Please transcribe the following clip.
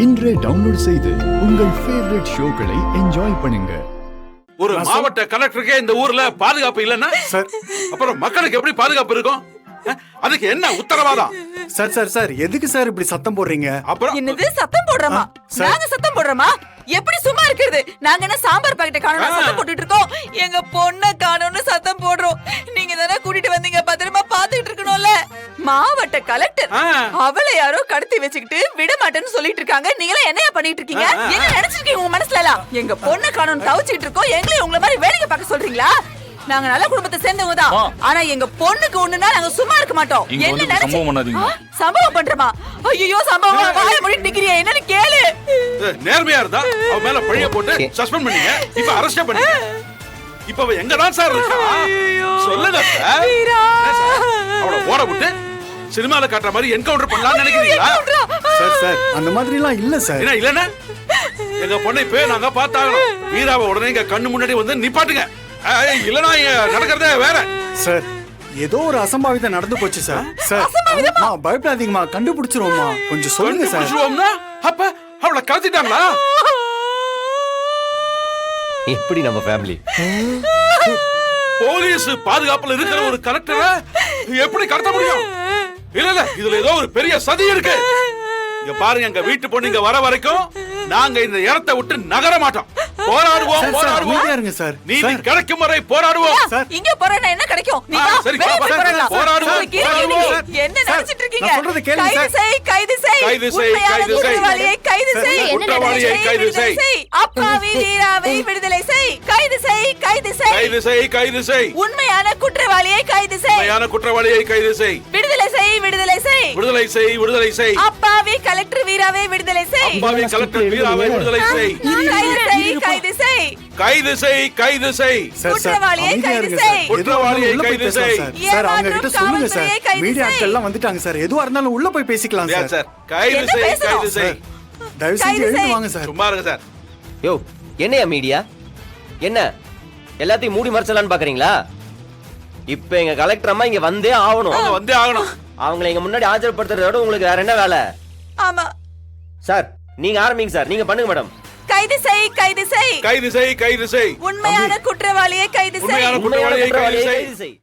இன்றே டவுன்லோட் செய்து உங்கள் ஃபேவரட் ஷோக்களை என்ஜாய் பண்ணுங்க. ஒரு மாவட்ட கலெக்டருக்கே இந்த ஊர்ல பாதுகாப்பு இல்லன்னா சார் அப்புறம் மக்களுக்கு எப்படி பாதுகாப்பு இருக்கும்? அதுக்கு என்ன உத்தரவாதம்? சார் சார் சார் எதுக்கு சார் இப்படி சத்தம் போடுறீங்க? அப்புறம் என்னது சத்தம் போடுறோமா? நாங்க சத்தம் போடுறோமா? எப்படி சும்மா இருக்குது? நாங்க என்ன சாம்பார் பாக்கெட் காணோம்னு சத்தம் போட்டுட்டு இருக்கோம்? எங்க பொண்ண காணோம்னு சத்தம் போடுறோம். நீங்க தானே கூட்டிட்டு வந்தீங்க, பத்திரமா பாத்துக்கிட்டு இருக்கணும்ல. மாவட்ட கலெக்டர் அவளை யாரோ கடத்தி வச்சுக்கிட்டு விட மாட்டேன்னு சொல்லிட்டு இருக்காங்க. நீங்க என்னையா பண்ணிட்டு இருக்கீங்க? என்ன நினைச்சிருக்கீங்க உங்க மனசுல எல்லாம்? எங்க பொண்ண காணோம்னு தவிச்சிட்டு இருக்கோம், எங்களையும் உங்களை மாதிரி வேடிக்கை பார்க்க சொல்றீங்களா? நாங்க நல்ல குடும்பத்தை சேர்ந்தவங்க தான், ஆனா எங்க பொண்ணுக்கு ஒண்ணுனா நாங்க சும்மா இருக்க மாட்டோம். என்ன நினைச்சு சம்பவம் பண்றமா? ஐயோ சம்பவம் வாய மூடி நிக்கிறியா? என்னன்னு கேளு. நேர்மையா இருந்தா அவ மேல பழிய போட்டு சஸ்பெண்ட் பண்ணீங்க, இப்ப அரெஸ்ட் பண்ணீங்க. இப்ப அவ எங்க தான் சார் இருக்கா? சொல்லுங்க சார். அவளை ஓட விட்டு சினிமால காட்டுற மாதிரி என்கவுண்டர் பண்ணலாம்னு நினைக்கிறீங்களா? சார் சார் அந்த மாதிரி எல்லாம் இல்ல சார். என்ன இல்லன்னா எங்க பொண்ணை போய் நாங்க பார்த்தாகணும். வீராவை உடனே எங்க கண்ணு முன்னாடி வந்து நிப்பாட்டுங்க. இல்லனா நடக்கிறதே வேற. சார் ஏதோ ஒரு அசம்பாவிதம் நடந்து போச்சு சார். சார் பயப்படாதீங்கம்மா, கண்டுபிடிச்சிருவோம்மா, கொஞ்சம் சொல்லுங்க சார். கண்டுபிடிச்சிருவோம்னா அப்ப அவளை கடத்திட்டாங்களா? எப்படி நம்ம ஃபேமிலி போலீஸ் பாதுகாப்புல இருக்கிற ஒரு கலெக்டரை எப்படி கடத்த முடியும்? இல்ல இல்ல இதுல ஏதோ ஒரு பெரிய சதி இருக்கு. இங்க பாருங்க, எங்க வீட்டு பொண்ணு இங்க வர வரைக்கும் நாங்க இந்த இடத்தை விட்டு நகர மாட்டோம். போராடுவோம் போராடுவோம் சார். நீதி கிடைக்கும் வரை போராடுவோம். இங்க போறேன்னா என்ன கிடைக்கும்? சரி போராடுவோம். என்ன நினைச்சிட்டு இருக்கீங்க? சொல்றது கேளுங்க சார். கைது செய் கைது செய் கைது செய் கைது செய் குற்றவாளியை கைது செய். அப்பாவி வீராவை விடுதலை செய். கைது செய் கைது செய் கைது செய் கைது செய். உண்மையான குற்றவாளியை கைது செய். உண்மையான குற்றவாளியை கைது செய். விடுதலை செய் விடுதலை செய். விடுதலை செய் விடுதலை செய். அப்பாவி கலெக்டர் வீராவை விடுதலை செய். அப்பாவி கலெக்டர் வீராவை விடுதலை செய். கைது செய் கைது செய் கைது செய். குற்றவாளியை கைது செய். குற்றவாளியை கைது செய். சார் அவங்க கிட்ட சொல்லுங்க சார். மீடியா ஆட்கள் எல்லாம் வந்துட்டாங்க சார். எதுவா இருந்தாலும் உள்ள போய் பேசிக்கலாம் சார். சார் கைது செய் கைது செய். தயவு செஞ்சு எழுந்து வாங்க சார். சும்மா இருங்க சார். யோ என்னையா மீடியா? என்ன எல்லாத்தையும் மூடி மறைச்சலான்னு பாக்குறீங்களா? இப்ப எங்க கலெக்டர் அம்மா இங்க வந்தே ஆகணும். அவங்க வந்தே ஆகணும். அவங்களை எங்க முன்னாடி ஆஜர்படுத்துறதோட உங்களுக்கு வேற என்ன வேலை? ஆமா சார் நீங்க ஆரம்பிங்க சார். நீங்க பண்ணுங்க மேடம். கைது செய் கைது செய். கைது செய் கைது செய். உண்மையான குற்றவாளியை கைது செய். உண்மையான குற்றவாளியை கைது செய்.